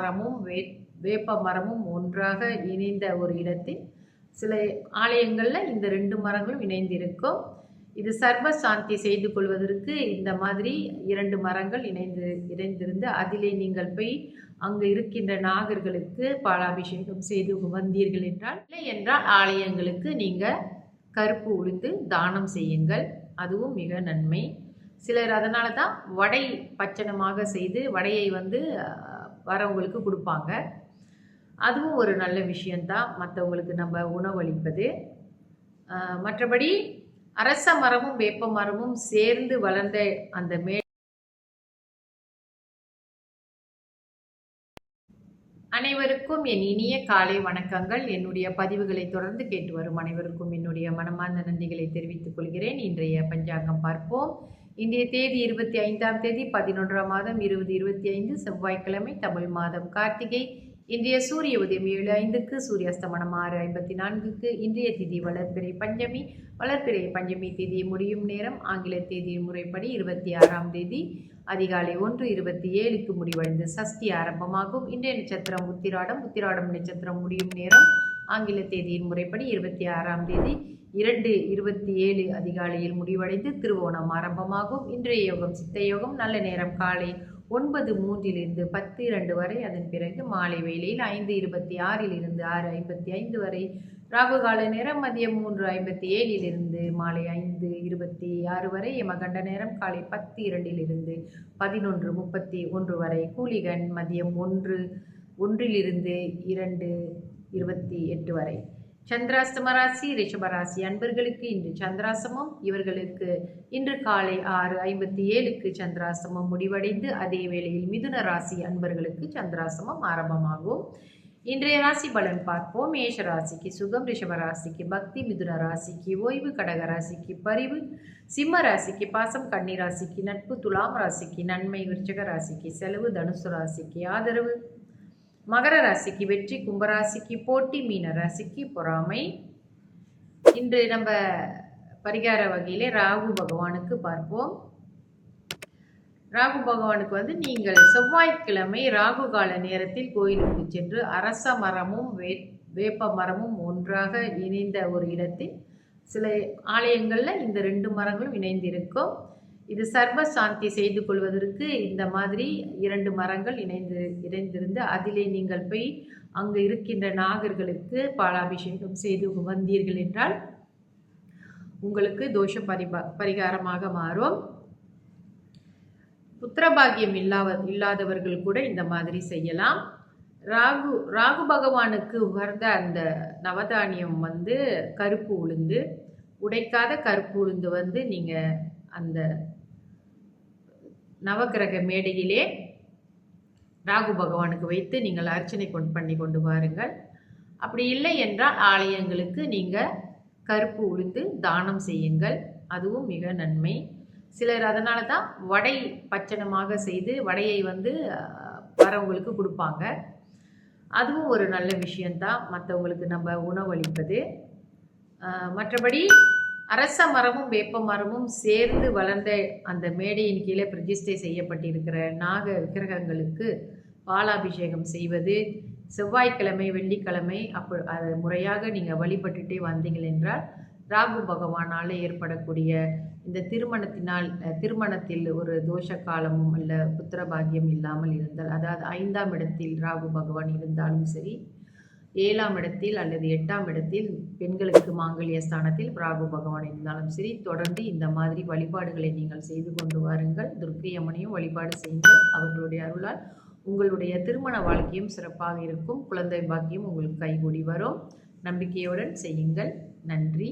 மரமும் வேப்ப மரமும் ஒன்றாக இணைந்த ஒரு இடத்தில் சில ஆலயங்களில் இந்த 2 மரங்களும் இணைந்திருக்கும். இது சர்வ சாந்தி செய்து கொள்வதற்கு இந்த மாதிரி 2 மரங்கள் இணைந்திருந்து அதிலே நீங்கள் போய் அங்கு இருக்கின்ற நாகர்களுக்கு பாலாபிஷேகம் செய்து வந்தீர்கள் என்றால், இல்லை என்றால் ஆலயங்களுக்கு நீங்கள் கருப்பு உளுந்து தானம் செய்யுங்கள். அதுவும் மிக நன்மை. சிலர் அதனால தான் வடை பச்சனமாக செய்து வடையை வரவங்களுக்கு கொடுப்பாங்க. அதுவும் ஒரு நல்ல விஷயந்தான், மற்றவங்களுக்கு நம்ம உணவளிப்பது. மற்றபடி அரச மரமும் வேப்ப மரமும் சேர்ந்து வளர்ந்த அந்த அனைவருக்கும் என் இனிய காலை வணக்கங்கள். என்னுடைய பதிவுகளை தொடர்ந்து கேட்டு வரும் அனைவருக்கும் என்னுடைய மனமார்ந்த நன்றிகளை தெரிவித்துக் கொள்கிறேன். இன்றைய பஞ்சாங்கம் பார்ப்போம். இன்றைய தேதி 25ஆம் தேதி 11ஆம் மாதம் 2025 செவ்வாய்க்கிழமை, தமிழ் மாதம் கார்த்திகை. இன்றைய சூரிய உதயம் 7:05க்கு, சூரிய அஸ்தமனம் 6:54க்கு. இன்றைய திதி வளர்பிறை பஞ்சமி. வளர்பிறை பஞ்சமி திதி முடியும் நேரம் ஆங்கில தேதி முறைப்படி 26ஆம் தேதி அதிகாலை 1:27க்கு முடிவடைந்து சஷ்டி ஆரம்பமாகும். இன்றைய நட்சத்திரம் உத்திராடம். உத்திராடம் நட்சத்திரம் முடியும் நேரம் ஆங்கில தேதியின் முறைப்படி 26ஆம் தேதி 2:27 அதிகாலையில் முடிவடைந்து திருவோணம் ஆரம்பமாகும். இன்றைய யோகம் சித்த யோகம். நல்ல நேரம் காலை 9:03 10:02 வரை. அதன் பிறகு மாலை வேளையில் 5:26 6:55 வரை. ராகு கால நேரம் மதியம் 3:57 மாலை 5:26 வரை. யமகண்ட நேரம் காலை 10:02 11:31 வரை. கூலிகன் மதியம் 1:02 2:28 வரை. சந்திராஷ்டம ராசி ரிஷபராசி அன்பர்களுக்கு இன்று சந்திராசமம். இவர்களுக்கு இன்று காலை 6:57க்கு சந்திராசமம் முடிவடைந்து அதே வேளையில் மிதுன ராசி அன்பர்களுக்கு சந்திராசமம் ஆரம்பமாகும். இன்றைய ராசி பலன் பார்ப்போம். மேஷ ராசிக்கு சுகம், ரிஷப ராசிக்கு பக்தி, மிதுன ராசிக்கு ஓய்வு, கடக ராசிக்கு பரிவு, சிம்ம ராசிக்கு பாசம், கன்னி ராசிக்கு நட்பு, துலாம் ராசிக்கு நன்மை, விருச்சக ராசிக்கு செலவு, தனுசு ராசிக்கு ஆதரவு, மகர ராசிக்கு வெற்றி, கும்பராசிக்கு போட்டி, மீன ராசிக்கு பொறாமை. இன்று நம்ம பரிகார வகையிலே ராகு பகவானுக்கு பார்ப்போம். ராகு பகவானுக்கு நீங்கள் செவ்வாய்க்கிழமை ராகு கால நேரத்தில் கோயிலுக்கு சென்று அரச மரமும் வேப்ப மரமும் ஒன்றாக இணைந்த ஒரு இடத்தில் சில ஆலயங்களில் இந்த 2 மரங்களும் இணைந்திருக்கும். இது சர்வ சாந்தி செய்து கொள்வதற்கு இந்த மாதிரி 2 மரங்கள் இணைந்திருந்து அதிலே நீங்கள் போய் அங்கு இருக்கின்ற நாகர்களுக்கு பாலாபிஷேகம் செய்து வந்தீர்கள் என்றால் உங்களுக்கு தோஷ பரிகாரமாக மாறும். புத்திரபாகியம் இல்லாதவர்கள் கூட இந்த மாதிரி செய்யலாம். ராகு பகவானுக்கு உகர்ந்த அந்த நவதானியம் கருப்பு உளுந்து, உடைக்காத கருப்பு உளுந்து நீங்கள் அந்த நவக்கிரக மேடையிலே ராகு பகவானுக்கு வைத்து நீங்கள் அர்ச்சனை பண்ணி கொண்டு வாருங்கள். அப்படி இல்லை என்றால் ஆலயங்களுக்கு நீங்கள் கருப்பு உளுந்து தானம் செய்யுங்கள். அதுவும் மிக நன்மை. சிலர் அதனால தான் வடை பச்சனமாக செய்து வடையை வரவங்களுக்கு கொடுப்பாங்க. அதுவும் ஒரு நல்ல விஷயந்தான், மற்றவங்களுக்கு நம்ம உணவளிப்பது. மற்றபடி அரச மரமும் வேப்ப மரமும் சேர்ந்து வளர்ந்த அந்த மேடையின் கீழே பிரதிஷ்டை செய்யப்பட்டிருக்கிற நாக விக்கிரகங்களுக்கு பாலாபிஷேகம் செய்வது செவ்வாய்க்கிழமை, வெள்ளிக்கிழமை அதை முறையாக நீங்கள் வழிபட்டுட்டே வந்தீங்கள் என்றால் ராகு பகவானால் ஏற்படக்கூடிய இந்த திருமணத்தில் ஒரு தோஷ காலமும் அல்ல புத்திரபாகியம் இல்லாமல் இருந்தால், அதாவது 5ஆம் இடத்தில் ராகு பகவான் இருந்தாலும் சரி, 7ஆம் இடத்தில் அல்லது 8ஆம் இடத்தில் பெண்களுக்கு மாங்கல்ய ஸ்தானத்தில் ராகு பகவான் இருந்தாலும் சரி, தொடர்ந்து இந்த மாதிரி வழிபாடுகளை நீங்கள் செய்து கொண்டு வாருங்கள். துர்க்கை அம்மனையும் வழிபாடு செய்யுங்கள். அவர்களுடைய அருளால் உங்களுடைய திருமண வாழ்க்கையும் சிறப்பாக இருக்கும். குழந்தை பாக்கியம் உங்களுக்கு கைகூடி வரும். நம்பிக்கையுடன் செய்யுங்கள். நன்றி.